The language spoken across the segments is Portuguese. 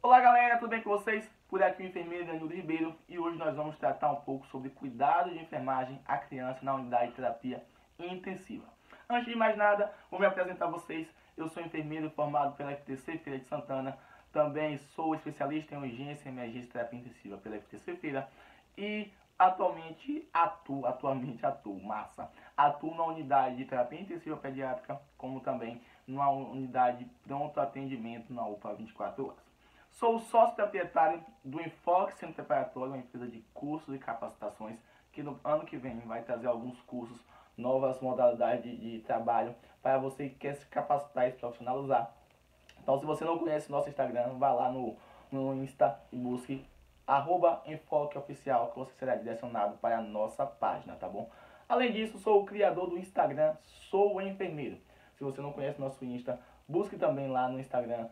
Olá galera, tudo bem com vocês? Por aqui o enfermeiro Danilo Ribeiro e hoje nós vamos tratar um pouco sobre cuidado de enfermagem à criança na unidade de terapia intensiva. Antes de mais nada, vou me apresentar a vocês. Eu sou enfermeiro formado pela FTC Feira de Santana, também sou especialista em urgência e emergência e terapia intensiva pela FTC Feira e atualmente atuo na unidade de terapia intensiva pediátrica, como também numa unidade de pronto atendimento na UPA 24 horas. Sou sócio proprietário do Enfoque Centro Preparatório, uma empresa de cursos e capacitações que no ano que vem vai trazer alguns cursos, novas modalidades de trabalho para você que quer se capacitar e se profissionalizar. Então, se você não conhece nosso Instagram, vá lá no Insta e busque @enfoqueoficial que você será direcionado para a nossa página, tá bom? Além disso, sou o criador do Instagram Sou o Enfermeiro. Se você não conhece nosso Insta, busque também lá no Instagram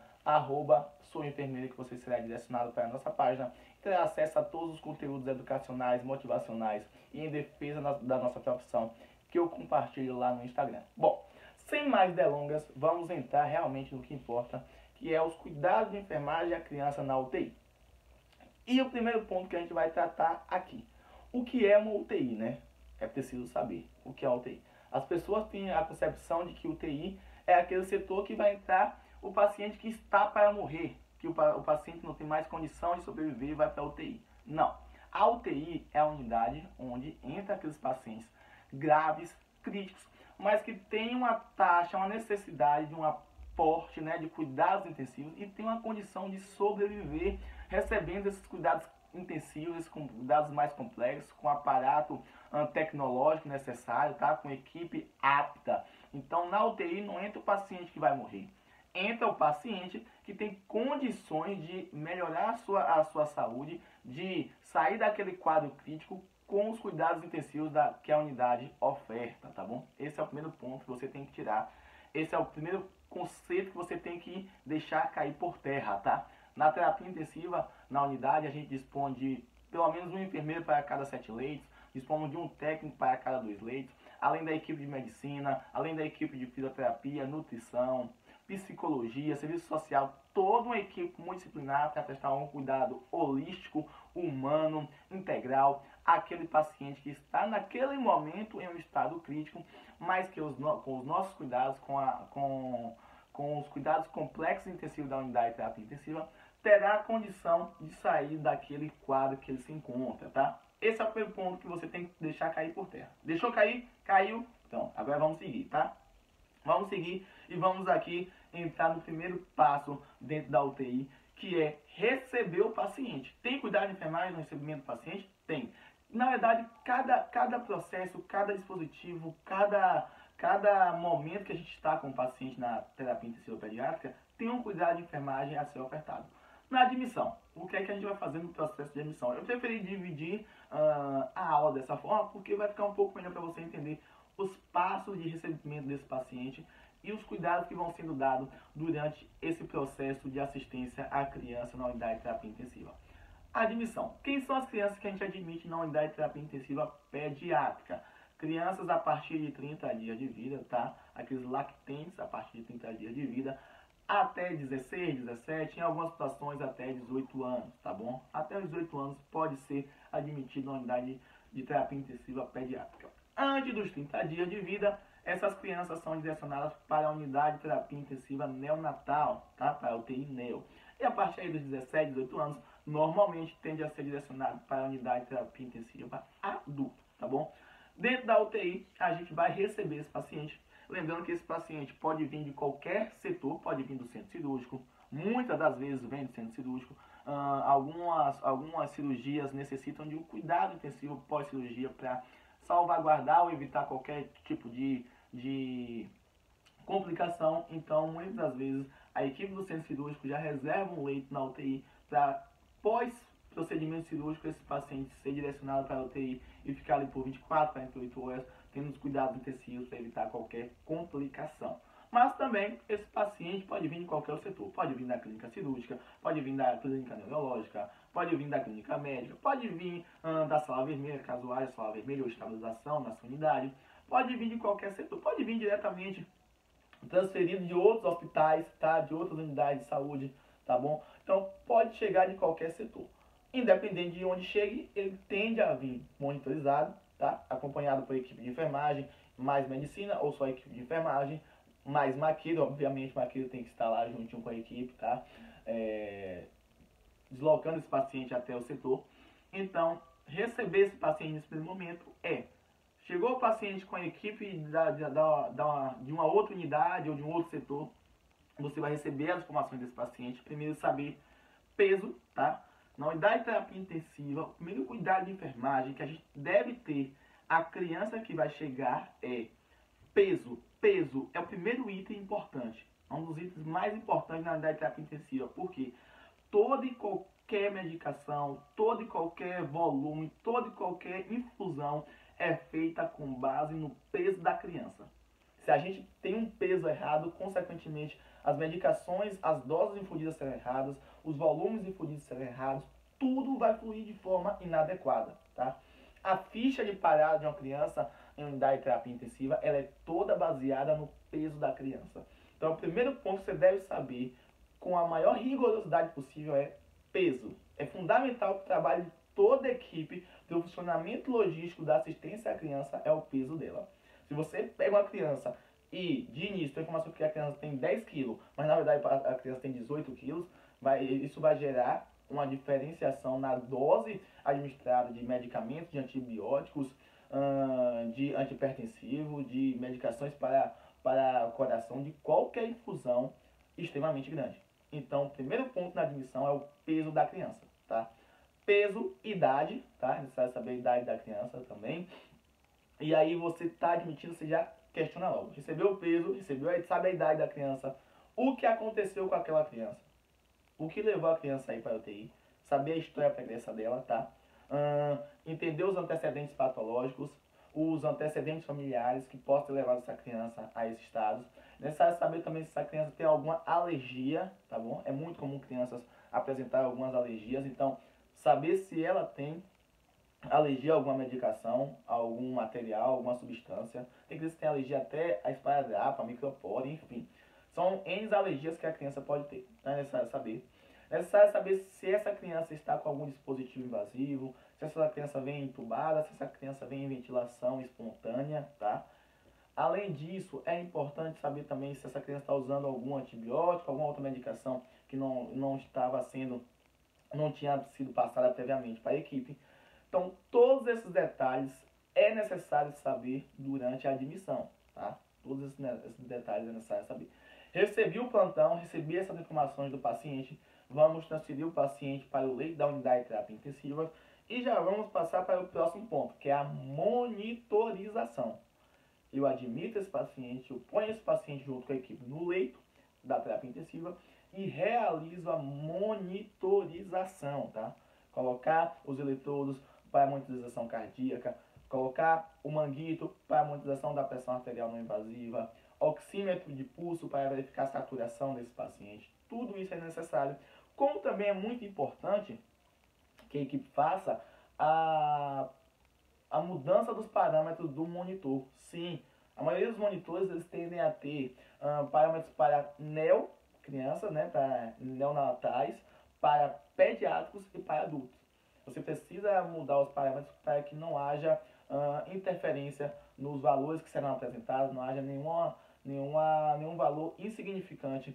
@souenfermeiro que você será direcionado para a nossa página e terá acesso a todos os conteúdos educacionais, motivacionais e em defesa da nossa profissão que eu compartilho lá no Instagram. Bom, sem mais delongas, vamos entrar realmente no que importa, que é os cuidados de enfermagem à criança na UTI. E o primeiro ponto que a gente vai tratar aqui, o que é uma UTI, né? É preciso saber o que é a UTI. As pessoas têm a concepção de que UTI é aquele setor que vai entrar o paciente que está para morrer, que o paciente não tem mais condição de sobreviver e vai para a UTI. Não. A UTI é a unidade onde entra aqueles pacientes graves, críticos, mas que tem uma taxa, uma necessidade de um aporte, né, de cuidados intensivos e tem uma condição de sobreviver recebendo esses cuidados intensivos, esses cuidados mais complexos, com aparato tecnológico necessário, tá? Com equipe apta. Então, na UTI não entra o paciente que vai morrer. Entra o paciente que tem condições de melhorar a sua saúde, de sair daquele quadro crítico com os cuidados intensivos que a unidade oferta, tá bom? Esse é o primeiro ponto que você tem que tirar. Esse é o primeiro conceito que você tem que deixar cair por terra, tá? Na terapia intensiva, na unidade, a gente dispõe de pelo menos um enfermeiro para cada 7 leitos, dispomos de um técnico para cada 2 leitos, além da equipe de medicina, além da equipe de fisioterapia, nutrição, psicologia, serviço social, toda uma equipe multidisciplinar para prestar um cuidado holístico, humano, integral, àquele paciente que está naquele momento em um estado crítico, mas que com os nossos cuidados, com os cuidados complexos e intensivos da unidade de terapia intensiva, terá a condição de sair daquele quadro que ele se encontra, tá? Esse é o primeiro ponto que você tem que deixar cair por terra. Deixou cair? Caiu? Então, agora vamos seguir, tá? Vamos seguir e vamos aqui entrar no primeiro passo dentro da UTI, que é receber o paciente. Tem cuidado de enfermagem no recebimento do paciente? Tem. Na verdade, cada processo, cada dispositivo, cada momento que a gente está com o paciente na terapia intensiva pediátrica, tem um cuidado de enfermagem a ser ofertado. Na admissão, o que é que a gente vai fazer no processo de admissão? Eu preferi dividir a aula dessa forma, porque vai ficar um pouco melhor para você entender os passos de recebimento desse paciente e os cuidados que vão sendo dados durante esse processo de assistência à criança na unidade de terapia intensiva. Admissão. Quem são as crianças que a gente admite na unidade de terapia intensiva pediátrica? Crianças a partir de 30 dias de vida, tá? Aqueles lactentes a partir de 30 dias de vida, até 16, 17, em algumas situações até 18 anos, tá bom? Até 18 anos pode ser admitido na unidade de terapia intensiva pediátrica. Antes dos 30 dias de vida, essas crianças são direcionadas para a unidade de terapia intensiva neonatal, tá? Para a UTI neo. E a partir aí dos 17, 18 anos, normalmente tende a ser direcionado para a unidade de terapia intensiva adulto, tá bom? Dentro da UTI, a gente vai receber esse paciente. Lembrando que esse paciente pode vir de qualquer setor, pode vir do centro cirúrgico, muitas das vezes vem do centro cirúrgico. Algumas cirurgias necessitam de um cuidado intensivo pós-cirurgia para salvaguardar ou evitar qualquer tipo de complicação. Então, muitas das vezes, a equipe do centro cirúrgico já reserva um leito na UTI para pós-procedimento cirúrgico esse paciente ser direcionado para a UTI e ficar ali por 24, 48 horas, tendo os cuidados intensivos para evitar qualquer complicação. Mas também esse paciente pode vir de qualquer setor, pode vir da clínica cirúrgica, pode vir da clínica neurológica, pode vir da clínica médica, pode vir da sala vermelha, caso haja sala vermelha ou estabilização na sua unidade, pode vir de qualquer setor, pode vir diretamente transferido de outros hospitais, tá? De outras unidades de saúde, tá bom? Então, pode chegar de qualquer setor. Independente de onde chegue, ele tende a vir monitorizado, tá? Acompanhado por equipe de enfermagem, mais medicina ou só equipe de enfermagem, mais maqueiro, obviamente o maqueiro tem que estar lá juntinho com a equipe, tá? Deslocando esse paciente até o setor. Então, receber esse paciente nesse primeiro momento chegou o paciente com a equipe de uma outra unidade ou de um outro setor, você vai receber as informações desse paciente, primeiro saber peso, tá? Na unidade de terapia intensiva, o primeiro cuidado de enfermagem que a gente deve ter, a criança que vai chegar peso. Peso é o primeiro item importante, é um dos itens mais importantes na unidade de terapia intensiva, porque toda e qualquer medicação, todo e qualquer volume, toda e qualquer infusão é feita com base no peso da criança. Se a gente tem um peso errado, consequentemente, as medicações, as doses infundidas serão erradas, os volumes infundidos serão errados, tudo vai fluir de forma inadequada, tá? A ficha de parada de uma criança em unidade de terapia intensiva, ela é toda baseada no peso da criança. Então, o primeiro ponto que você deve saber, com a maior rigorosidade possível, é peso. É fundamental que o trabalho de toda a equipe, do funcionamento logístico da assistência à criança, é o peso dela. Se você pega uma criança e, de início, tem a informação que a criança tem 10 quilos, mas na verdade a criança tem 18 quilos, isso vai gerar uma diferenciação na dose administrada de medicamentos, de antibióticos, de antihipertensivo, de medicações para o coração, de qualquer infusão extremamente grande. Então, o primeiro ponto na admissão é o peso da criança, tá? Peso, idade, tá? É necessário saber a idade da criança também. E aí você está admitindo, você já questiona logo. Recebeu o peso, sabe a idade da criança, o que aconteceu com aquela criança, o que levou a criança a ir para a UTI, saber a história pregressa dela, tá? Entender os antecedentes patológicos, os antecedentes familiares que possam ter levado essa criança a esse estado. É necessário saber também se essa criança tem alguma alergia, tá bom? É muito comum crianças apresentar algumas alergias, então saber se ela tem alergia a alguma medicação, a algum material, alguma substância. Tem criança que tem alergia até a esparadrapo, a microporo, enfim. São N alergias que a criança pode ter. Então é necessário saber. É necessário saber se essa criança está com algum dispositivo invasivo, se essa criança vem entubada, se essa criança vem em ventilação espontânea, tá? Além disso, é importante saber também se essa criança está usando algum antibiótico, alguma outra medicação que não tinha sido passada previamente para a equipe. Então, todos esses detalhes é necessário saber durante a admissão, tá? Todos esses detalhes é necessário saber. Recebi o plantão, recebi essas informações do paciente, vamos transferir o paciente para o leito da unidade de terapia intensiva e já vamos passar para o próximo ponto, que é a monitorização. Eu admito esse paciente, eu ponho esse paciente junto com a equipe no leito da terapia intensiva e realizo a monitorização, tá? Colocar os eletrodos para a monitorização cardíaca, colocar o manguito para a monitorização da pressão arterial não invasiva, oxímetro de pulso para verificar a saturação desse paciente. Tudo isso é necessário. Como também é muito importante que a equipe faça a mudança dos parâmetros do monitor. Sim, a maioria dos monitores eles tendem a ter parâmetros para crianças, né, para neonatais, para pediátricos e para adultos. Você precisa mudar os parâmetros para que não haja interferência nos valores que serão apresentados, não haja nenhum valor insignificante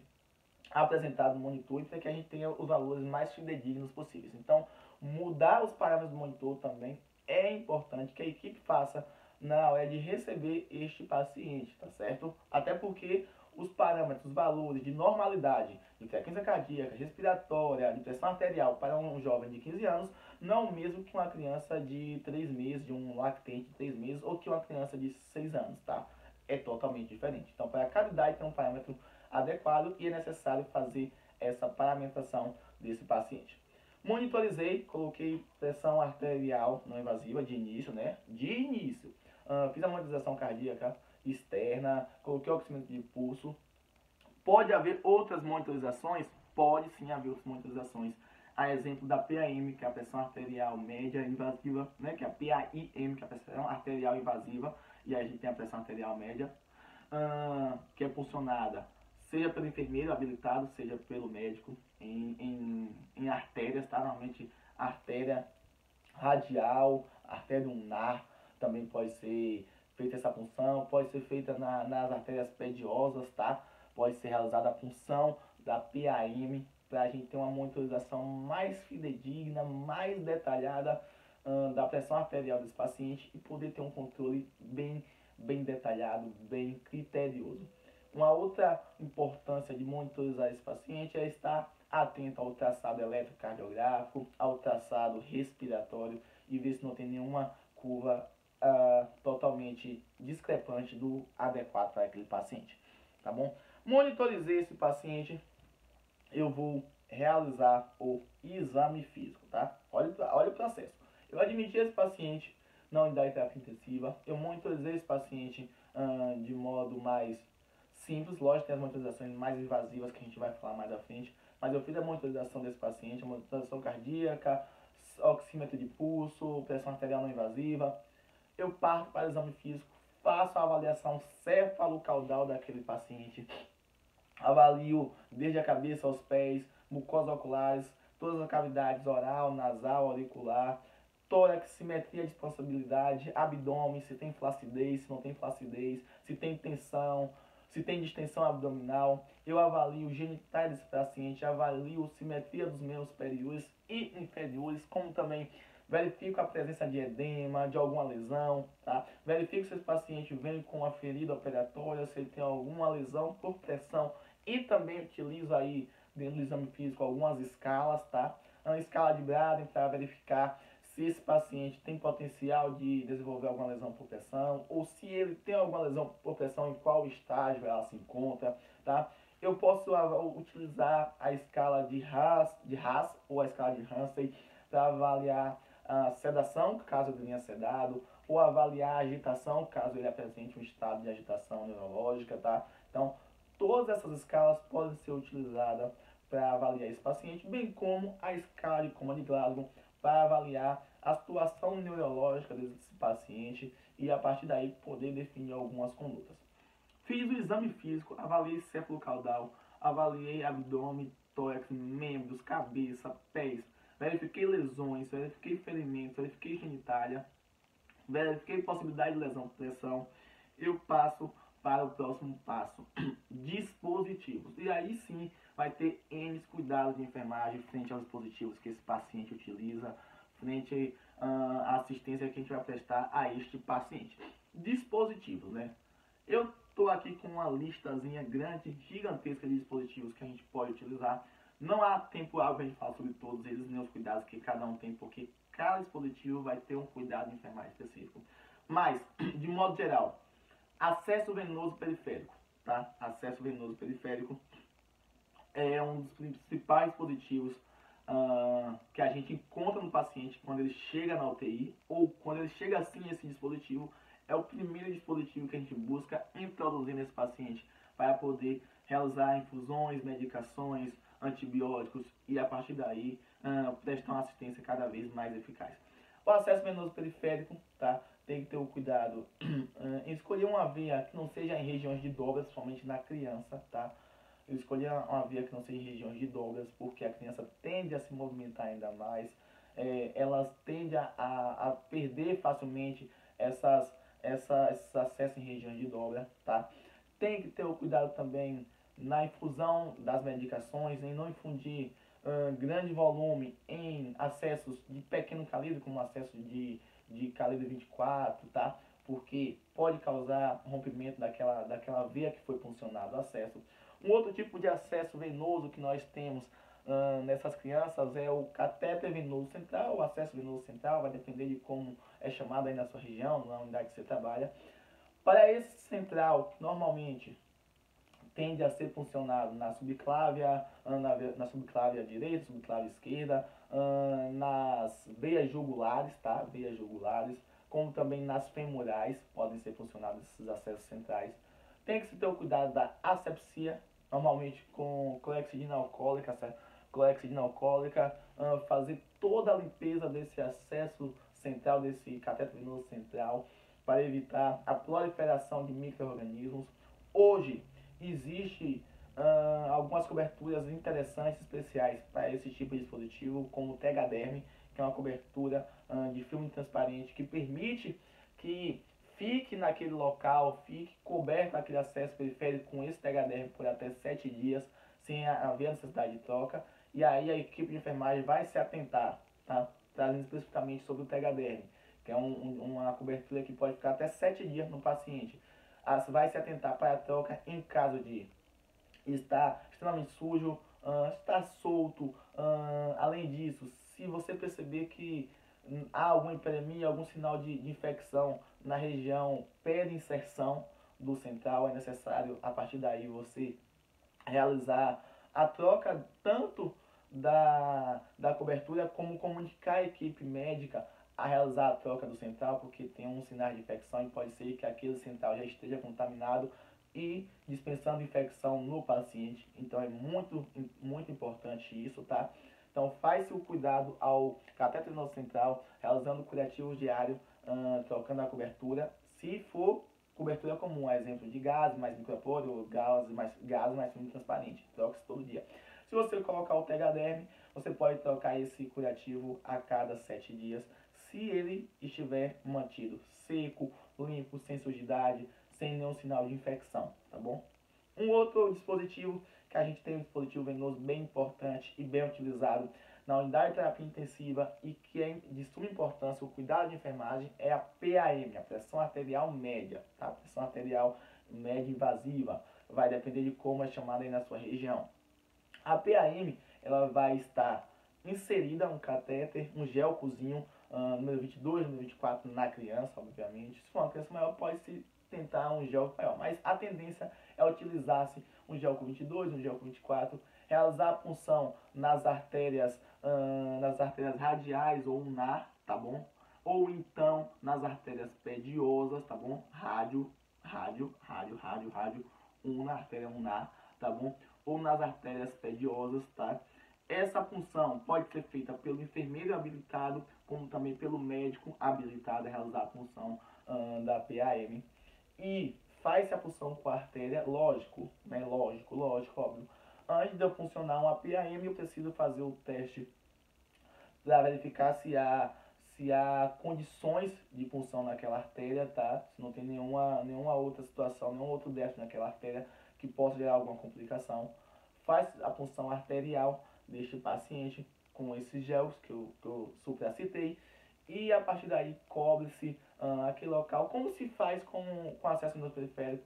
apresentado no monitor e para que a gente tenha os valores mais fidedignos possíveis. Então, mudar os parâmetros do monitor também é importante que a equipe faça na hora de receber este paciente, tá certo? Até porque os parâmetros, os valores de normalidade de frequência cardíaca, respiratória, de pressão arterial para um jovem de 15 anos não é o mesmo que uma criança de 3 meses, de um lactente de 3 meses ou que uma criança de 6 anos, tá? É totalmente diferente. Então, para cada idade tem um parâmetro adequado e é necessário fazer essa paramentação desse paciente. Monitorizei, coloquei pressão arterial não invasiva de início, né? De início. Fiz a monitorização cardíaca externa, coloquei o oxímetro de pulso. Pode haver outras monitorizações? Pode sim haver outras monitorizações. A exemplo da PAM, que é a pressão arterial média invasiva, né? Que é a PAIM, que é a pressão arterial invasiva. E aí a gente tem a pressão arterial média, que é funcionada seja pelo enfermeiro habilitado, seja pelo médico, em artérias, tá? Normalmente artéria radial, artéria ulnar, também pode ser feita essa punção, pode ser feita nas artérias pediosas, tá? Pode ser realizada a punção da PAM, para a gente ter uma monitorização mais fidedigna, mais detalhada da pressão arterial desse paciente e poder ter um controle bem detalhado, bem criterioso. Uma outra importância de monitorizar esse paciente é estar atento ao traçado eletrocardiográfico, ao traçado respiratório e ver se não tem nenhuma curva totalmente discrepante do adequado para aquele paciente, tá bom? Monitorizei esse paciente, eu vou realizar o exame físico, tá? Olha o processo. Eu admiti esse paciente na unidade de terapia intensiva, eu monitorizei esse paciente de modo mais simples, lógico, tem as monitorizações mais invasivas que a gente vai falar mais à frente, mas eu fiz a monitorização desse paciente, a monitorização cardíaca, oxímetro de pulso, pressão arterial não invasiva. Eu parto para o exame físico, faço a avaliação cefalocaudal daquele paciente, avalio desde a cabeça aos pés, mucosas oculares, todas as cavidades oral, nasal, auricular, tórax, simetria de expansibilidade, abdômen, se tem flacidez, se não tem flacidez, se tem tensão, se tem distensão abdominal. Eu avalio o genitais desse paciente, avalio simetria dos membros superiores e inferiores, como também verifico a presença de edema, de alguma lesão, tá? Verifico se esse paciente vem com uma ferida operatória, se ele tem alguma lesão por pressão e também utilizo aí dentro do exame físico algumas escalas, tá? Uma escala de Braden para verificar se esse paciente tem potencial de desenvolver alguma lesão por pressão ou se ele tem alguma lesão por pressão, em qual estágio ela se encontra, tá? Eu posso utilizar a escala de Haas ou a escala de Hansen para avaliar a sedação, caso ele venha sedado, ou avaliar a agitação, caso ele apresente um estado de agitação neurológica, tá? Então, todas essas escalas podem ser utilizadas para avaliar esse paciente, bem como a escala de Coma de Glasgow para avaliar a situação neurológica desse paciente e a partir daí poder definir algumas condutas. Fiz o exame físico, avaliei cefalocaudal, avaliei abdômen, tórax, membros, cabeça, pés, verifiquei lesões, verifiquei ferimentos, verifiquei genitália, verifiquei possibilidade de lesão por pressão. Eu passo para o próximo passo, dispositivos. E aí sim vai ter N cuidados de enfermagem frente aos dispositivos que esse paciente utiliza, frente à assistência que a gente vai prestar a este paciente. Dispositivos, né? Eu estou aqui com uma listazinha grande, gigantesca de dispositivos que a gente pode utilizar. Não há tempo hábil para a gente falar sobre todos eles, nem os cuidados que cada um tem, porque cada dispositivo vai ter um cuidado de enfermagem específico. Mas, de modo geral, acesso venoso periférico, tá? Acesso venoso periférico é um dos principais dispositivos que a gente encontra no paciente quando ele chega na UTI ou quando ele chega assim esse dispositivo. É o primeiro dispositivo que a gente busca introduzir nesse paciente para poder realizar infusões, medicações, antibióticos e a partir daí prestar uma assistência cada vez mais eficaz. O acesso venoso periférico, tá? Tem que ter o cuidado em escolher uma via que não seja em regiões de dobras, principalmente na criança, tá? Eu escolhi uma via que não seja em regiões de dobras, porque a criança tende a se movimentar ainda mais, elas tendem a perder facilmente esses acessos em regiões de dobra, tá? Tem que ter o cuidado também na infusão das medicações, em não infundir grande volume em acessos de pequeno calibre, como acesso de calibre 24, tá? Porque pode causar rompimento daquela veia que foi puncionado o acesso. Um outro tipo de acesso venoso que nós temos nessas crianças é o catéter venoso central. O acesso venoso central vai depender de como é chamado aí na sua região, na unidade que você trabalha. Para esse central, normalmente tende a ser funcionado na subclávia, na subclávia direita, subclávia esquerda, nas veias jugulares, tá? Veias jugulares, como também nas femorais, podem ser funcionados esses acessos centrais. Tem que se ter o cuidado da asepsia, normalmente com clorexidina alcoólica, fazer toda a limpeza desse acesso central, desse cateter venoso central, para evitar a proliferação de micro-organismos. Hoje existe algumas coberturas interessantes, especiais para esse tipo de dispositivo, como o Tegaderm, que é uma cobertura de filme transparente que permite que fique naquele local, fique coberto naquele acesso periférico com esse Tegaderm por até 7 dias, sem haver necessidade de troca. E aí a equipe de enfermagem vai se atentar, tá? Trazendo especificamente sobre o Tegaderm, que é uma cobertura que pode ficar até 7 dias no paciente. Vai se atentar para a troca em caso de estar extremamente sujo, estar solto. Além disso, se você perceber que há alguma epidemia, algum sinal de infecção na região pé-inserção do central, é necessário a partir daí você realizar a troca tanto da cobertura como comunicar a equipe médica a realizar a troca do central, porque tem um sinal de infecção e pode ser que aquele central já esteja contaminado e dispensando infecção no paciente. Então é muito importante isso, tá? Então faz-se o cuidado ao catéter no central, realizando curativos diários, trocando a cobertura. Se for cobertura comum, exemplo de gás mais microporo, gás mais filme transparente, troca-se todo dia. Se você colocar o Tegaderm, você pode trocar esse curativo a cada 7 dias, se ele estiver mantido seco, limpo, sem sujidade, sem nenhum sinal de infecção, tá bom? Um outro dispositivo que a gente tem, um dispositivo venoso bem importante e bem utilizado na unidade de terapia intensiva e que é de suma importância o cuidado de enfermagem, é a PAM, a pressão arterial média, tá? Pressão arterial média invasiva, vai depender de como é chamada aí na sua região. A PAM, ela vai estar inserida um catéter, um gelcozinho, número 22, número 24 na criança, obviamente. Se for uma criança maior, pode-se tentar um gel maior, mas a tendência é utilizar-se um gel com 22, um gel com 24, realizar a punção nas artérias radiais ou ulnar, tá bom? Ou então nas artérias pediosas, tá bom? Rádio, ulnar, artéria ulnar, tá bom? Ou nas artérias pediosas, tá? Essa punção pode ser feita pelo enfermeiro habilitado, como também pelo médico habilitado a realizar a punção da PAM. E faz-se a punção com a artéria, lógico, né? Lógico, óbvio. Antes de eu funcionar uma PAM, eu preciso fazer o teste para verificar se há condições de punção naquela artéria, tá? Se não tem nenhuma outra situação, nenhum outro déficit naquela artéria que possa gerar alguma complicação. Faz a punção arterial deste paciente com esses gels que eu supracitei e a partir daí cobre-se aquele local, como se faz com acesso no periférico.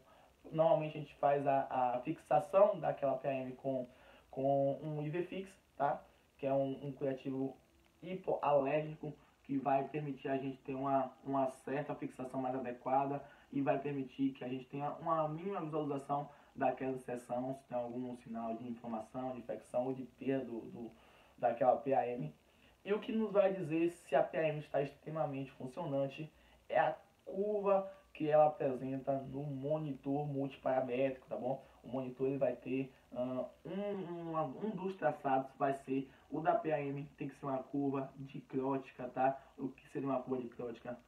Normalmente a gente faz a fixação daquela PAM com um IVFix, tá? Que é um curativo hipoalérgico que vai permitir a gente ter uma certa fixação mais adequada e vai permitir que a gente tenha uma mínima visualização daquela seção, se tem algum sinal de inflamação, de infecção ou de perda daquela PAM. E o que nos vai dizer se a PAM está extremamente funcionante é a curva que ela apresenta no monitor multiparamétrico, tá bom? O monitor ele vai ter um dos traçados vai ser o da PAM, tem que ser uma curva dicrótica, tá? O que seria uma curva dicrótica?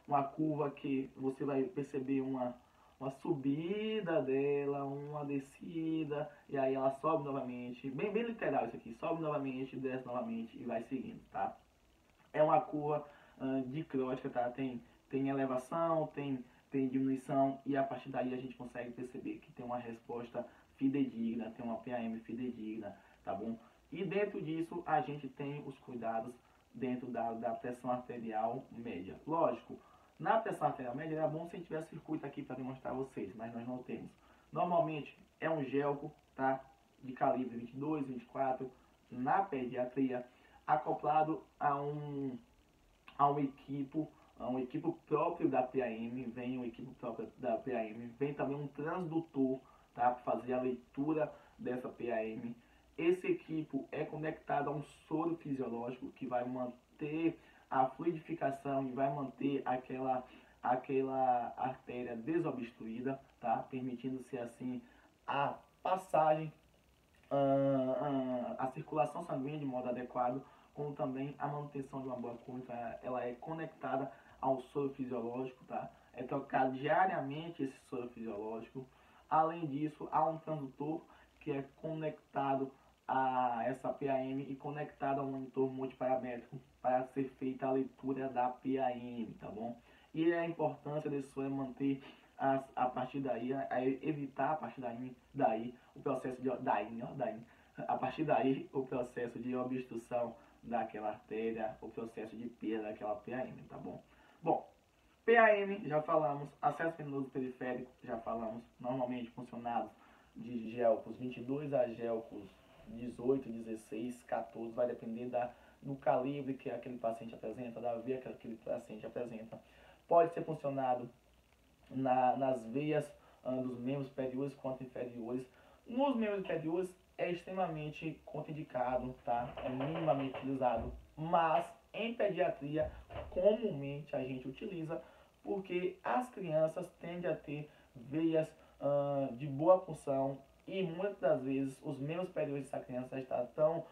Uma curva que você vai perceber uma subida dela, uma descida, e aí ela sobe novamente, bem literal isso aqui, sobe novamente, desce novamente e vai seguindo, tá? É uma curva dicrótica, tá? Tem elevação, tem diminuição, e a partir daí a gente consegue perceber que tem uma resposta fidedigna, tem uma PAM fidedigna, tá bom? E dentro disso a gente tem os cuidados dentro da pressão arterial média. Lógico, na pressão arterial média era bom se a gente tivesse circuito aqui para demonstrar a vocês, mas nós não temos. Normalmente é um gelco, tá? De calibre 22, 24, na pediatria, acoplado a um equipo próprio da PAM, vem um equipo próprio da PAM, vem também um transdutor, tá, para fazer a leitura dessa PAM. Esse equipo é conectado a um soro fisiológico que vai manter a fluidificação e vai manter aquela artéria desobstruída, tá, permitindo-se assim a passagem, a circulação sanguínea de modo adequado, como também a manutenção de uma boa curva. Ela é conectada ao soro fisiológico, tá? É trocado diariamente esse soro fisiológico. Além disso, há um transdutor que é conectado a essa PAM e conectado ao monitor multiparamétrico para ser feita a leitura da PAM, tá bom? E a importância disso é manter a partir daí, evitar a partir daí o processo de a partir daí o processo de obstrução daquela artéria, o processo de perda daquela PAM, tá bom? Bom, PAM, já falamos, acesso venoso periférico, já falamos, normalmente funcionados de GELCOS 22 a GELCOS 18, 16, 14, vai depender do calibre que aquele paciente apresenta, da veia que aquele paciente apresenta. Pode ser funcionado nas veias dos membros superiores quanto inferiores. Nos membros inferiores é extremamente contraindicado, tá? É minimamente utilizado, mas em pediatria comumente a gente utiliza porque as crianças tendem a ter veias de boa função e muitas das vezes os membros superiores dessa criança estão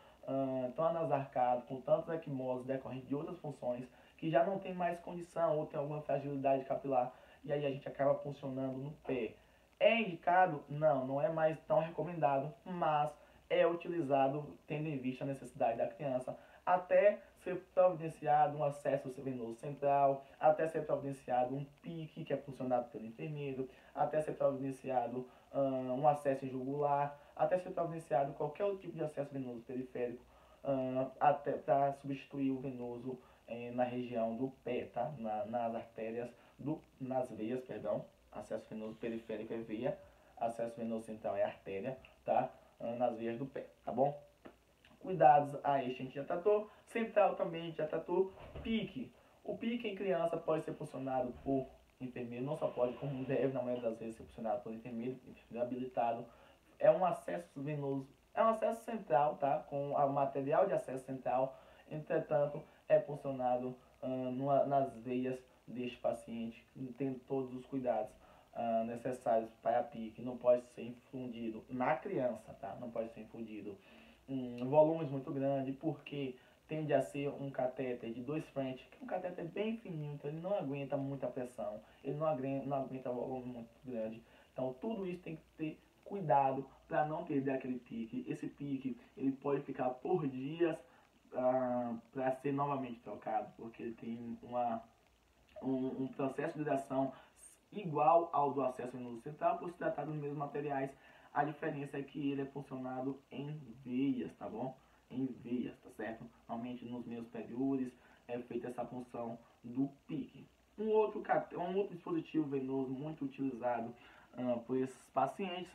tão anasarcados, com tantas equimoses decorrentes de outras funções, que já não tem mais condição ou tem alguma fragilidade capilar, e aí a gente acaba funcionando no pé. É indicado? Não, não é mais tão recomendado, mas é utilizado tendo em vista a necessidade da criança, até ser providenciado um acesso venoso central, até ser providenciado um pique, que é funcionado pelo enfermeiro, até ser providenciado um acesso jugular, até ser providenciado qualquer outro tipo de acesso venoso periférico, até para substituir o venoso na região do pé, tá? Nas artérias, nas veias, perdão. Acesso venoso periférico é veia, acesso venoso central é artéria, tá? Nas veias do pé, tá bom? Cuidados a este a gente já tratou. Central também a gente já tratou. Pique. O pique em criança pode ser funcionado por enfermeiro, não só pode, como deve, na maioria das vezes, ser funcionado por enfermeiro habilitado. É um acesso venoso, é um acesso central, tá? Com o material de acesso central. Entretanto, é funcionado nas veias deste paciente, tendo todos os cuidados necessários para a pique. Não pode ser infundido na criança, tá? Não pode ser infundido volumes muito grandes, porque tende a ser um catéter de 2 French, que é um catéter bem fininho, então ele não aguenta muita pressão, ele não aguenta volume muito grande. Então tudo isso tem que ter cuidado para não perder aquele pique. Esse pique ele pode ficar por dias para ser novamente trocado, porque ele tem um processo de hidratação igual ao do acesso venoso central, por se tratar dos mesmos materiais. A diferença é que ele é funcionado em veias, tá bom? Em veias, tá certo? Normalmente nos meios superiores é feita essa função do pique. Um outro dispositivo venoso muito utilizado por esses pacientes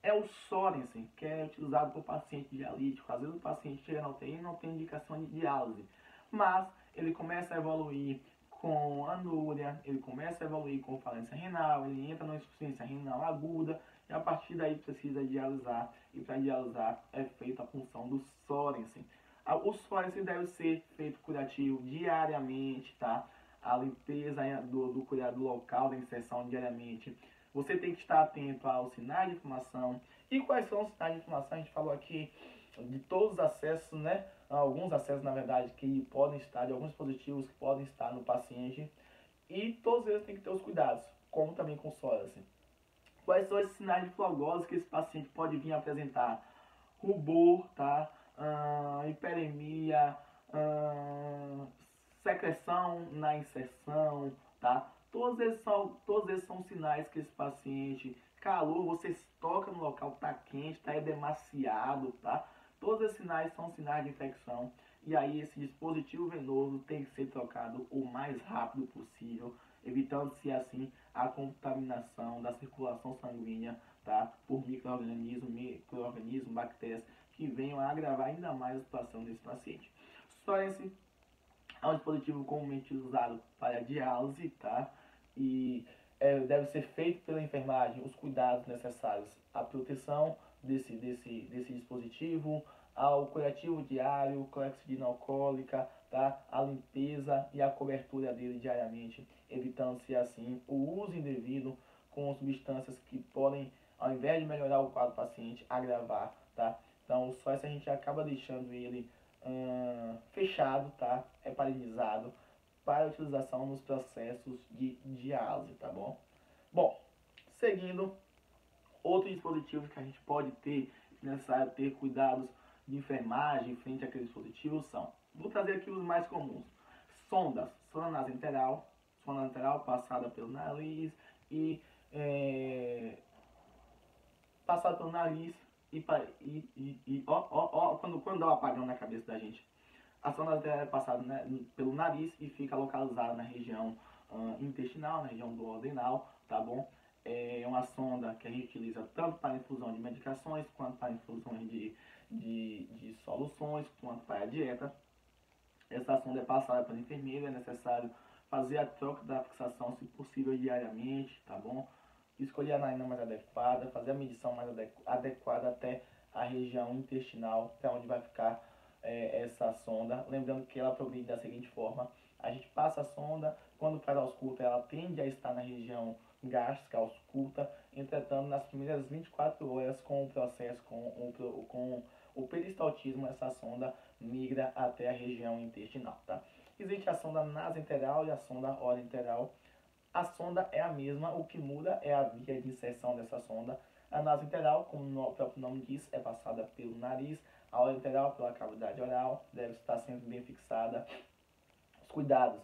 é o Sorensen, que é utilizado por paciente dialítico. Às vezes o paciente chega na UTI e não tem indicação de diálise, mas ele começa a evoluir com anúria, ele começa a evoluir com falência renal, ele entra na insuficiência renal aguda, e a partir daí precisa dialisar, e para dialisar é feita a função do Sorensen. O Sorensen deve ser feito curativo diariamente, tá? A limpeza do cuidado local da inserção diariamente. Você tem que estar atento aos sinais de inflamação. E quais são os sinais de inflamação? A gente falou aqui de todos os acessos, né? Alguns acessos, na verdade, que podem estar, de alguns dispositivos que podem estar no paciente. E todos eles têm que ter os cuidados, como também com o Sorensen. Quais são esses sinais de flogose que esse paciente pode vir a apresentar? Rubor, tá? Hiperemia, secreção na inserção, tá? Todos esses são sinais que esse paciente, calor, você toca no local, tá quente, tá edemaciado, tá? Todos esses sinais são sinais de infecção. E aí esse dispositivo venoso tem que ser trocado o mais rápido possível, evitando-se assim a contaminação da circulação sanguínea, tá? Por micro-organismos, bactérias que venham a agravar ainda mais a situação desse paciente. Só esse é um dispositivo comumente usado para diálise, tá? E deve ser feito pela enfermagem os cuidados necessários à proteção desse dispositivo, ao curativo diário, clexidina alcoólica, tá? A limpeza e a cobertura dele diariamente, evitando-se assim o uso indevido com substâncias que podem, ao invés de melhorar o quadro do paciente, agravar, tá? Então, só essa a gente acaba deixando ele fechado, tá? Heparinizado para utilização nos processos de diálise, tá bom? Bom, seguindo, Outros dispositivos que a gente pode ter, necessário ter cuidados de enfermagem frente àqueles dispositivos são, vou trazer aqui os mais comuns, sonda nasointeral, sonda lateral passada pelo nariz e passada pelo nariz quando dá um apagão na cabeça da gente. A sonda lateral é passada, né, pelo nariz e fica localizada na região intestinal, na região do duodenal, tá bom? É uma sonda que a gente utiliza tanto para infusão de medicações, quanto para infusões de soluções, quanto para a dieta. Essa sonda é passada pelo enfermeiro, é necessário fazer a troca da fixação, se possível, diariamente, tá bom? Escolher a narina mais adequada, fazer a medição mais adequada até a região intestinal, até onde vai ficar essa sonda. Lembrando que ela progride da seguinte forma: a gente passa a sonda, quando faz a ausculta, ela tende a estar na região gástrica, ausculta, entretanto, nas primeiras 24 horas, com o processo, com o peristaltismo, essa sonda migra até a região intestinal, tá? Existe a sonda nasointeral e a sonda orointeral. A sonda é a mesma, o que muda é a via de inserção dessa sonda. A nasointeral, como o próprio nome diz, é passada pelo nariz. A orointeral pela cavidade oral, deve estar sempre bem fixada. Os cuidados,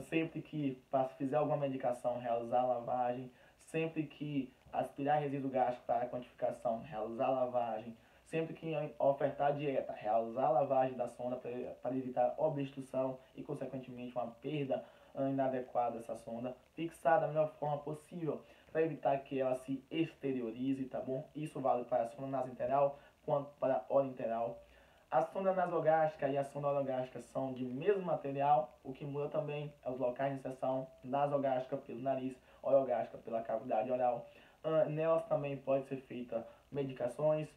sempre que fizer alguma medicação, realizar a lavagem. Sempre que aspirar resíduo gástrico para a quantificação, realizar a lavagem. Sempre que ofertar dieta, realizar a lavagem da sonda para evitar obstrução e, consequentemente, uma perda inadequada dessa sonda. Fixar da melhor forma possível para evitar que ela se exteriorize, tá bom? Isso vale para a sonda nasointeral quanto para a orointeral. A sonda nasogástrica e a sonda orogástrica são de mesmo material, o que muda também é os locais de inserção, nasogástrica pelo nariz, orogástrica pela cavidade oral. Nelas também pode ser feita medicações,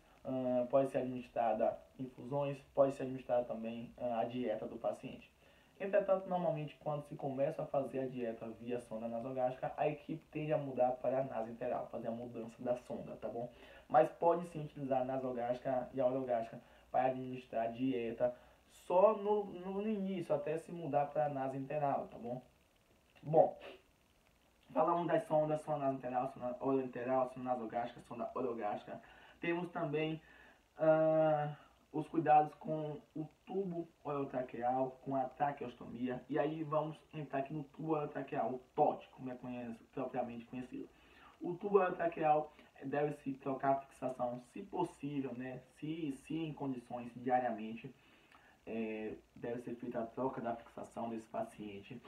pode ser administrada infusões, pode ser administrada também a dieta do paciente. Entretanto, normalmente quando se começa a fazer a dieta via sonda nasogástrica, a equipe tende a mudar para a nasointeral, fazer a mudança da sonda, tá bom? Mas pode sim utilizar a nasogástrica e a orogástrica para administrar a dieta só no início, até se mudar para a nasointeral, tá bom? Bom, falamos das sondas, sonda nasointeral, sonda orointeral, sonda nasogástrica, sonda orogástrica. Temos também os cuidados com o tubo orotraqueal, com a traqueostomia. E aí vamos entrar aqui no tubo orotraqueal, o TOT, como é propriamente conhecido. O tubo orotraqueal deve-se trocar a fixação, se possível, né? Se em condições, diariamente, deve ser feita a troca da fixação desse paciente,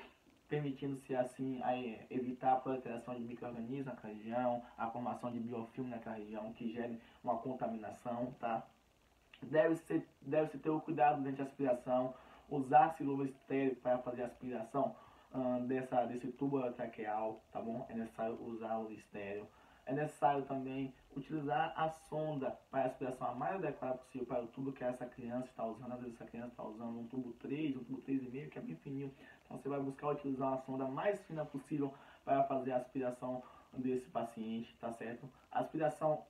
permitindo-se assim evitar a proliferação de micro-organismos naquela região, a formação de biofilme naquela região que gere uma contaminação, tá? Deve-se ter o cuidado durante a aspiração, usar luva estéreo para fazer a aspiração desse tubo orotraqueal, tá bom? É necessário usar luva estéreo. É necessário também utilizar a sonda para a aspiração a mais adequada possível para o tubo que essa criança está usando. Às vezes essa criança está usando um tubo 3, um tubo 3,5, que é bem fininho. Então você vai buscar utilizar uma sonda mais fina possível para fazer a aspiração desse paciente, tá certo? A aspiração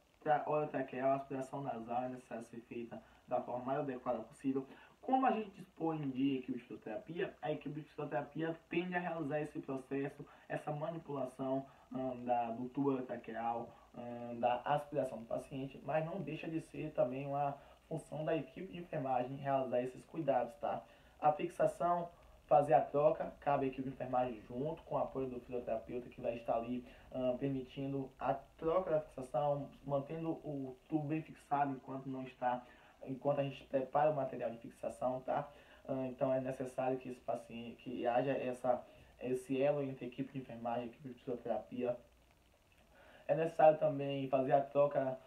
orotraqueal, a aspiração nasal é necessário ser feita da forma mais adequada possível. Como a gente dispõe de equipe de fisioterapia, a equipe de fisioterapia tende a realizar esse processo, essa manipulação do tubo orotraqueal, da aspiração do paciente, mas não deixa de ser também uma função da equipe de enfermagem realizar esses cuidados, tá? A fixação, fazer a troca, cabe a equipe de enfermagem junto com o apoio do fisioterapeuta que vai estar ali permitindo a troca da fixação, mantendo o tubo bem fixado enquanto a gente prepara o material de fixação, tá? Então é necessário que esse paciente, que haja esse elo entre equipe de enfermagem e equipe de fisioterapia. É necessário também fazer a troca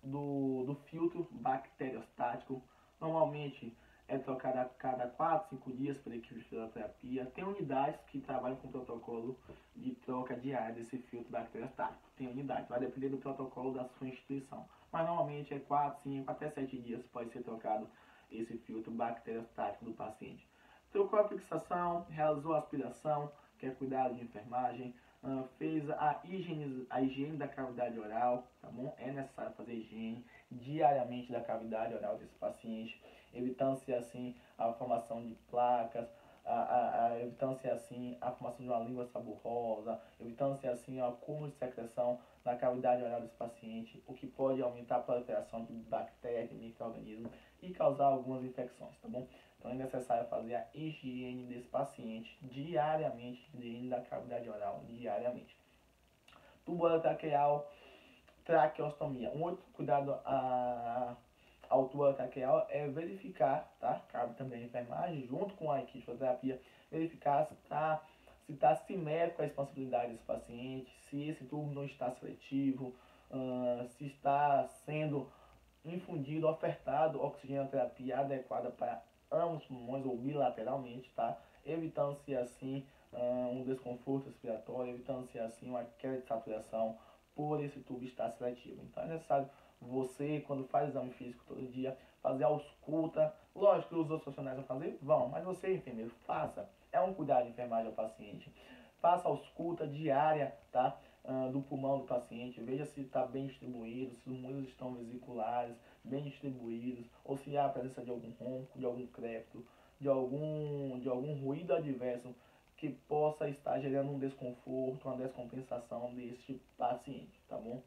do filtro bacteriostático. Normalmente é trocado a cada 4, 5 dias pela equipe de fisioterapia. Tem unidades que trabalham com protocolo de troca diária desse filtro bacteriostático. Tem unidade, vai depender do protocolo da sua instituição. Mas normalmente é 4, 5, até 7 dias pode ser trocado esse filtro bacteriostático do paciente. Trocou a fixação, realizou a aspiração, que é cuidado de enfermagem, fez a higiene da cavidade oral, tá bom? É necessário fazer higiene diariamente da cavidade oral desse paciente, evitando-se assim a formação de placas, evitando-se assim a formação de uma língua saborrosa, evitando-se assim o acúmulo de secreção na cavidade oral desse paciente, o que pode aumentar a proliferação de bactérias, de micro-organismos e causar algumas infecções, tá bom? Então é necessário fazer a higiene desse paciente diariamente, higiene da cavidade oral diariamente. Tubo traqueal, traqueostomia. Um outro cuidado ao tubo traqueal é verificar, tá? Cabe também a enfermagem, junto com a equipe de fisioterapia, verificar se está simétrico a expansibilidade desse paciente, se esse tubo não está seletivo, se está sendo infundido, ofertado oxigenoterapia adequada para ambos os pulmões ou bilateralmente, tá? Evitando-se assim um desconforto respiratório, evitando-se assim uma queda de saturação por esse tubo estar seletivo. Então é necessário você, quando faz exame físico todo dia, fazer a ausculta. Lógico que os outros profissionais vão fazer? Vão, mas você, enfermeiro, faça. É um cuidado de enfermagem ao paciente. Faça a ausculta diária, tá? Do pulmão do paciente, veja se está bem distribuído, se os muros estão vesiculares, bem distribuídos, ou se há a presença de algum ronco, de algum crepito, de algum ruído adverso que possa estar gerando um desconforto, uma descompensação deste paciente, tá bom?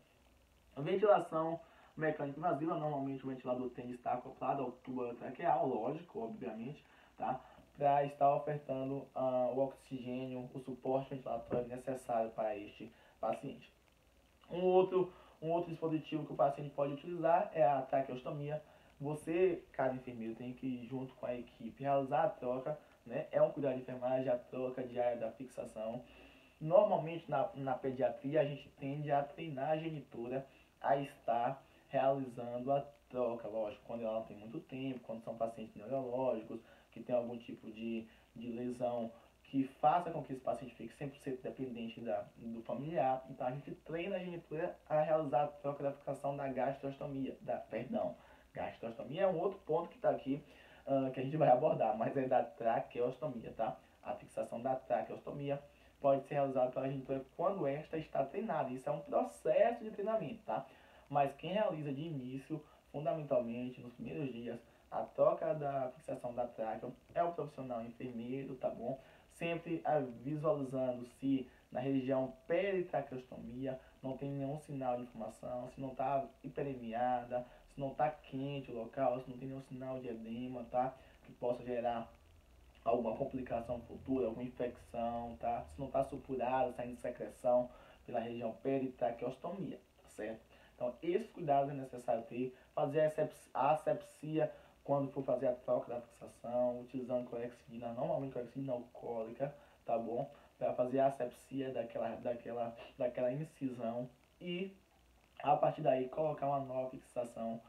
A ventilação mecânica invasiva, normalmente o ventilador tem de estar acoplado ao tubo traqueal, lógico, obviamente, tá? Para estar ofertando o oxigênio, o suporte ventilatório necessário para este paciente. Um outro dispositivo que o paciente pode utilizar é a traqueostomia. Você, cada enfermeiro, tem que, junto com a equipe, realizar a troca, né? É um cuidado de enfermagem, a troca diária da fixação. Normalmente, na pediatria, a gente tende a treinar a genitora a estar realizando a troca, lógico, quando ela não tem muito tempo, quando são pacientes neurológicos, que tem algum tipo de lesão que faça com que esse paciente fique 100% dependente do familiar. Então a gente treina a genitora a realizar a troca da fixação da gastrostomia, gastrostomia é um outro ponto que está aqui, que a gente vai abordar, mas é da traqueostomia, tá? A fixação da traqueostomia pode ser realizada pela genitora quando esta está treinada. Isso é um processo de treinamento, tá? Mas quem realiza de início, fundamentalmente nos primeiros dias, a troca da fixação da tráquea é o profissional enfermeiro, tá bom? Sempre visualizando se na região peritraqueostomia não tem nenhum sinal de inflamação, se não está hiperemiada, se não está quente o local, se não tem nenhum sinal de edema, tá? Que possa gerar alguma complicação futura, alguma infecção, tá? Se não está supurado, saindo secreção pela região peritraqueostomia, tá certo? Então, esses cuidados é necessário ter, fazer a asepsia quando for fazer a troca da fixação, utilizando clorexidina, normalmente clorexidina alcoólica, tá bom? Para fazer a asepsia daquela incisão e, a partir daí, colocar uma nova fixação.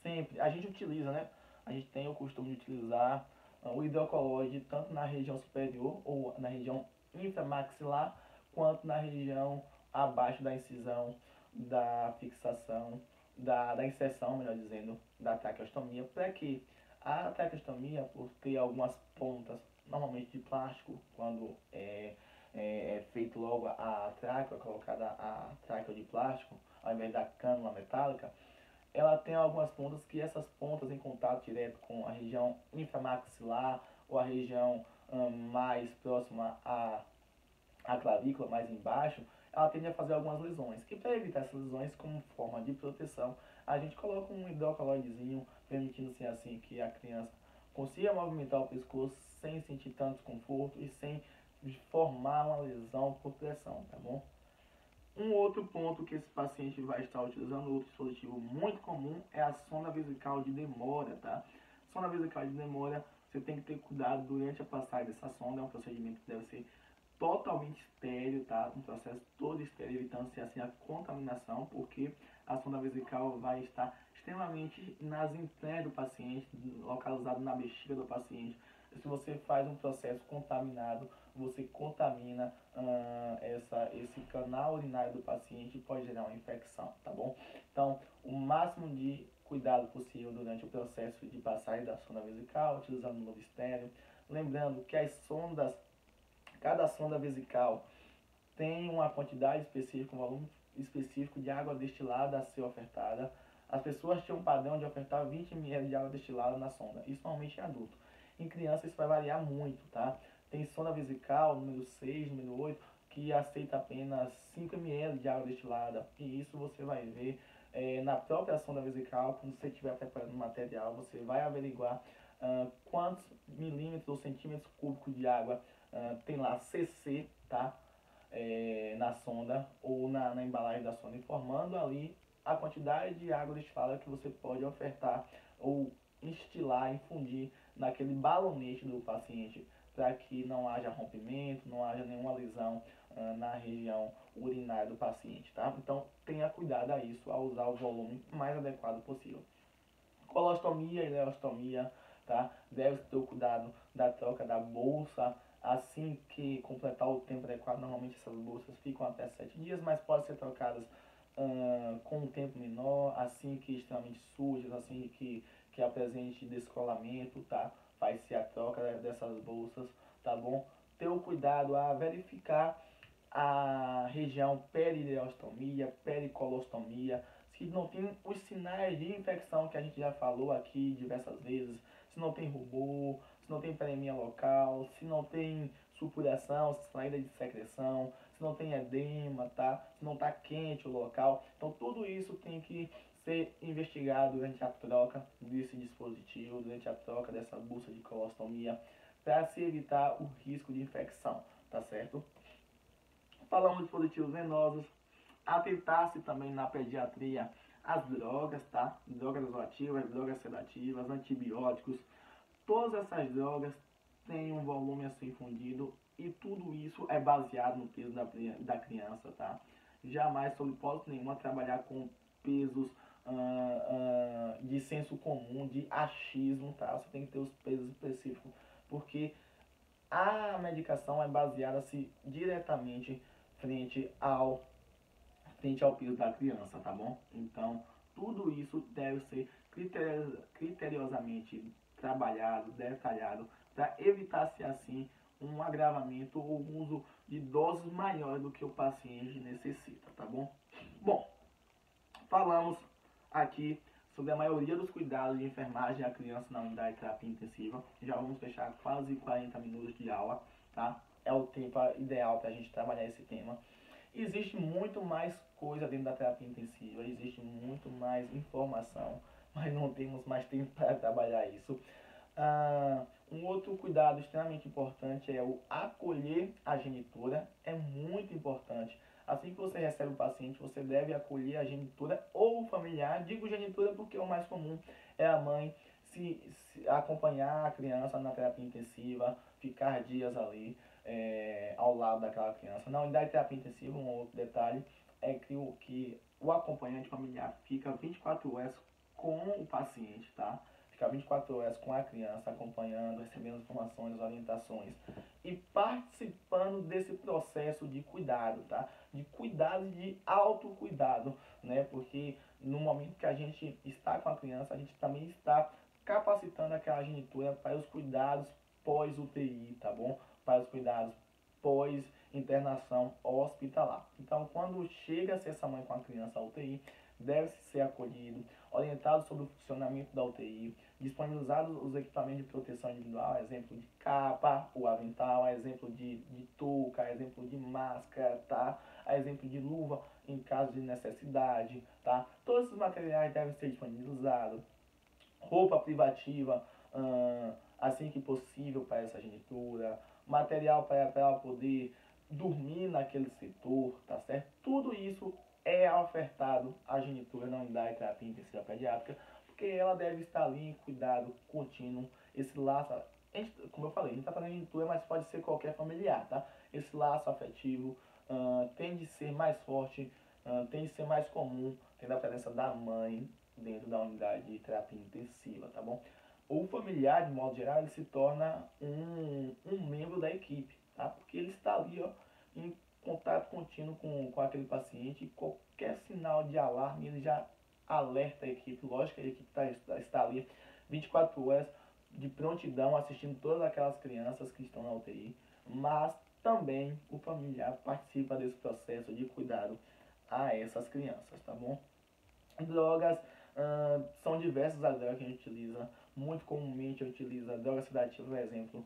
Sempre, a gente utiliza, né? A gente tem o costume de utilizar o hidrocolóide tanto na região superior ou na região inframaxilar, quanto na região abaixo da incisão, da fixação, da inserção, melhor dizendo, da traqueostomia, para que a traqueostomia, por ter algumas pontas, normalmente de plástico, quando é feito logo a tráquea, colocada a tráquea de plástico, ao invés da cânula metálica, ela tem algumas pontas que essas pontas em contato direto com a região inframaxilar ou a região mais próxima à clavícula, mais embaixo, ela tende a fazer algumas lesões. E para evitar essas lesões, como forma de proteção, a gente coloca um hidrocolóidezinho, permitindo-se assim que a criança consiga movimentar o pescoço sem sentir tanto desconforto e sem formar uma lesão por pressão, tá bom? Um outro ponto que esse paciente vai estar utilizando, outro dispositivo muito comum, é a sonda vesical de demora, tá? Sonda vesical de demora, você tem que ter cuidado durante a passagem dessa sonda, é um procedimento que deve ser totalmente estéreo, tá? Um processo todo estéreo, evitando-se assim a contaminação, porque a sonda vesical vai estar extremamente nas entranhas do paciente, localizado na bexiga do paciente. Se você faz um processo contaminado, você contamina esse canal urinário do paciente e pode gerar uma infecção, tá bom? Então, o máximo de cuidado possível durante o processo de passagem da sonda vesical, utilizando o novo estéreo. Lembrando que cada sonda vesical tem uma quantidade específica, um volume específico de água destilada a ser ofertada. As pessoas tinham um padrão de ofertar 20 ml de água destilada na sonda, isso normalmente em adulto. Em criança isso vai variar muito, tá? Tem sonda vesical, número 6, número 8, que aceita apenas 5 ml de água destilada. E isso você vai ver na própria sonda vesical, quando você estiver preparando o material, você vai averiguar quantos milímetros ou centímetros cúbicos de água tem lá CC, tá? Na sonda ou na embalagem da sonda, informando ali a quantidade de água destilada que você pode ofertar ou instilar, infundir naquele balonete do paciente, para que não haja rompimento, não haja nenhuma lesão na região urinária do paciente, tá? Então tenha cuidado a isso, ao usar o volume mais adequado possível. Colostomia e ileostomia, tá? Deve ter o cuidado da troca da bolsa assim que completar o tempo adequado. Normalmente essas bolsas ficam até 7 dias, mas podem ser trocadas com um tempo menor, assim que extremamente sujas, assim que apresente descolamento, tá? Faz-se a troca dessas bolsas, tá bom? Ter o cuidado a verificar a região periileostomia, pericolostomia, se não tem os sinais de infecção que a gente já falou aqui diversas vezes, se não tem rubor, se não tem premia local, se não tem supuração, saída de secreção, se não tem edema, tá? Se não está quente o local. Então tudo isso tem que ser investigado durante a troca desse dispositivo, durante a troca dessa bolsa de colostomia, para se evitar o risco de infecção, tá certo? Falamos de dispositivos venosos, atentar-se também na pediatria as drogas, tá? Drogas vasoativas, drogas sedativas, antibióticos. Todas essas drogas têm um volume a ser infundido e tudo isso é baseado no peso da criança, tá? Jamais, sob hipótese nenhuma, trabalhar com pesos de senso comum, de achismo, tá? Você tem que ter os pesos específicos, porque a medicação é baseada-se diretamente frente ao peso da criança, tá bom? Então, tudo isso deve ser criteriosamente trabalhado, detalhado, para evitar-se assim um agravamento ou um uso de doses maiores do que o paciente necessita, tá bom? Bom, falamos aqui sobre a maioria dos cuidados de enfermagem à criança na unidade de terapia intensiva. Já vamos fechar quase 40 minutos de aula, tá? É o tempo ideal para a gente trabalhar esse tema. Existe muito mais coisa dentro da terapia intensiva, existe muito mais informação, mas não temos mais tempo para trabalhar isso. Um outro cuidado extremamente importante é o acolher a genitora, é muito importante. Assim que você recebe o paciente, você deve acolher a genitora ou o familiar. Digo genitora porque o mais comum é a mãe se acompanhar a criança na terapia intensiva, ficar dias ali ao lado daquela criança. Na unidade de terapia intensiva, um outro detalhe é que o acompanhante familiar fica 24 horas com o paciente, tá? Ficar 24 horas com a criança, acompanhando, recebendo informações, orientações e participando desse processo de cuidado, tá? De cuidado e de autocuidado, né? Porque no momento que a gente está com a criança, a gente também está capacitando aquela genitora para os cuidados pós-UTI, tá bom? Para os cuidados pós-internação hospitalar. Então, quando chega-se essa mãe com a criança à UTI, deve ser acolhido, orientado sobre o funcionamento da UTI, disponibilizados os equipamentos de proteção individual, exemplo de capa, o avental, exemplo de touca, exemplo de máscara, tá? Exemplo de luva em caso de necessidade, tá? Todos esses materiais devem ser disponibilizados. Roupa privativa, assim que possível para essa genitora, material para ela poder dormir naquele setor, tá certo? Tudo isso é ofertado à genitora na unidade de terapia intensiva pediátrica, porque ela deve estar ali em cuidado contínuo. Esse laço, como eu falei, a gente está falando de genitora, mas pode ser qualquer familiar, tá? Esse laço afetivo tem de ser mais forte, tem de ser mais comum, tendo a presença da mãe dentro da unidade de terapia intensiva, tá bom? O familiar, de modo geral, ele se torna um membro da equipe, tá? Porque ele está ali, ó, em contato contínuo com aquele paciente, e qualquer sinal de alarme ele já alerta a equipe. Lógico que a equipe está ali 24 horas de prontidão, assistindo todas aquelas crianças que estão na UTI, mas também o familiar participa desse processo de cuidado a essas crianças, tá bom? Drogas, são diversas as drogas que a gente utiliza. muito comumente utiliza drogas sedativas, por exemplo,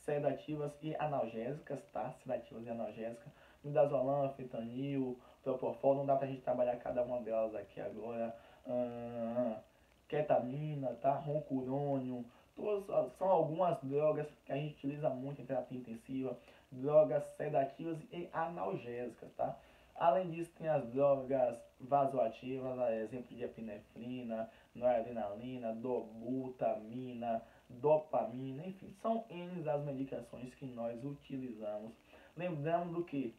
sedativas e analgésicas, tá? Sedativas e analgésicas, midazolam, fentanil, propofol, não dá pra gente trabalhar cada uma delas aqui agora. Ketamina, tá? Ronculônio, todas são algumas drogas que a gente utiliza muito em terapia intensiva, drogas sedativas e analgésicas, tá? Além disso, tem as drogas vasoativas, exemplo de epinefrina, noradrenalina, dobutamina, dopamina, enfim, são N as medicações que nós utilizamos. Lembrando que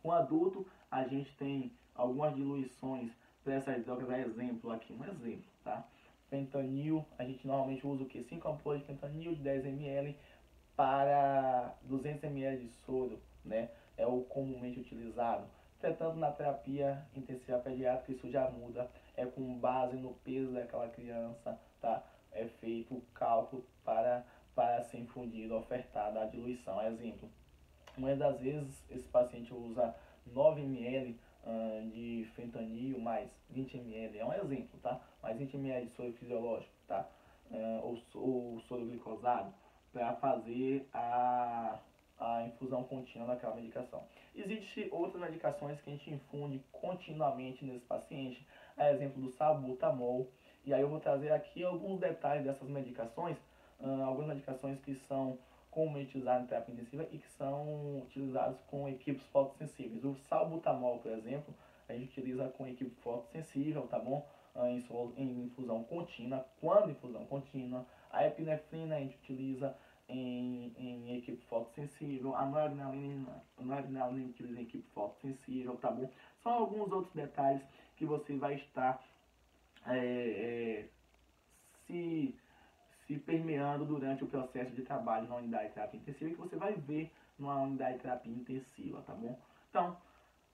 com adulto a gente tem algumas diluições para essas drogas, exemplo aqui, um exemplo, tá? Fentanil, a gente normalmente usa o que? 5 ampolas de fentanil de 10 ml para 200 ml de soro, né? É o comumente utilizado. Entretanto, na terapia intensiva pediátrica isso já muda, é com base no peso daquela criança, tá? É feito o cálculo para ser infundido, ofertada a diluição. Exemplo, muitas das vezes esse paciente usa 9 ml de fentanil mais 20 ml, é um exemplo, tá? Mais 20 ml de soro fisiológico, tá? Ou soro glicosado, para fazer a infusão contínua daquela medicação. Existem outras medicações que a gente infunde continuamente nesse paciente, a exemplo do salbutamol, e aí eu vou trazer aqui alguns detalhes dessas medicações, algumas medicações que são comumente usadas em terapia intensiva e que são utilizadas com equipes fotossensíveis. O salbutamol, por exemplo, a gente utiliza com equipe fotossensível, tá bom? Em infusão contínua, quando infusão contínua. A epinefrina a gente utiliza em equipe fotossensível, a noradrenalina a gente utiliza em equipe fotossensível, tá bom? São alguns outros detalhes que você vai estar se permeando durante o processo de trabalho na unidade de terapia intensiva, que você vai ver numa unidade de terapia intensiva, tá bom? Então,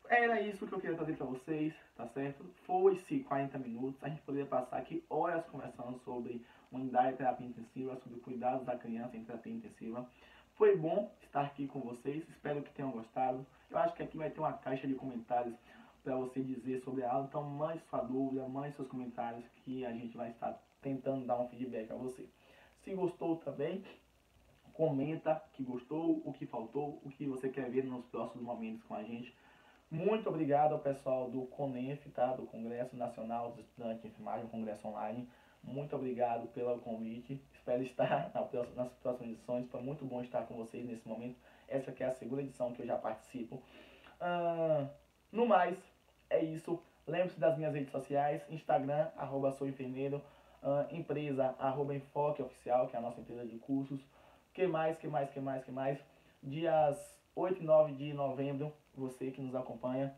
era isso que eu queria trazer para vocês, tá certo? Foi-se 40 minutos, a gente poderia passar aqui horas conversando sobre unidade de terapia intensiva, sobre cuidados da criança em terapia intensiva. Foi bom estar aqui com vocês, espero que tenham gostado. Eu acho que aqui vai ter uma caixa de comentários para você dizer sobre a aula, então mande sua dúvida, mande seus comentários que a gente vai estar tentando dar um feedback a você. Se gostou também, comenta que gostou, o que faltou, o que você quer ver nos próximos momentos com a gente. Muito obrigado ao pessoal do CONENF, tá? Do Congresso Nacional dos Estudantes de Enfermagem, Congresso Online. Muito obrigado pelo convite. Espero estar nas próximas edições. Foi muito bom estar com vocês nesse momento. Essa aqui é a segunda edição que eu já participo. No mais, é isso. Lembre-se das minhas redes sociais. Instagram, @souenfermeiro. Empresa, @enfoqueoficial, que é a nossa empresa de cursos. Que mais? Dias 8 e 9 de novembro, você que nos acompanha,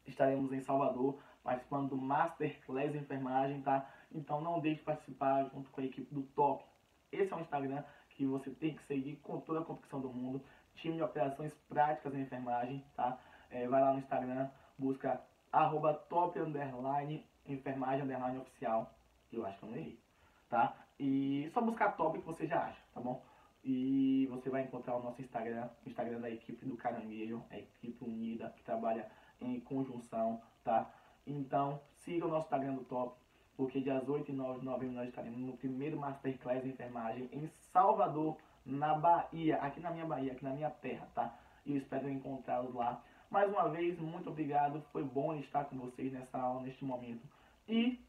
estaremos em Salvador, participando do Masterclass de Enfermagem, tá? Então não deixe de participar junto com a equipe do Top. Esse é um Instagram que você tem que seguir com toda a convicção do mundo. Time de operações práticas em enfermagem, tá? Vai lá no Instagram, busca @top_enfermagem_oficial. Eu acho que eu não errei, tá? E só buscar Top que você já acha, tá bom? E você vai encontrar o nosso Instagram, o Instagram da equipe do Caranguejo, a equipe unida que trabalha em conjunção, tá? Então, siga o nosso Instagram do Top, porque dias 8 e 9 de novembro nós estaremos no primeiro Masterclass de Enfermagem em Salvador, na Bahia, aqui na minha Bahia, aqui na minha terra, tá? E eu espero encontrá-los lá. Mais uma vez, muito obrigado, foi bom estar com vocês nessa aula, neste momento. E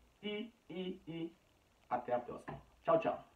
até a próxima. Tchau, tchau.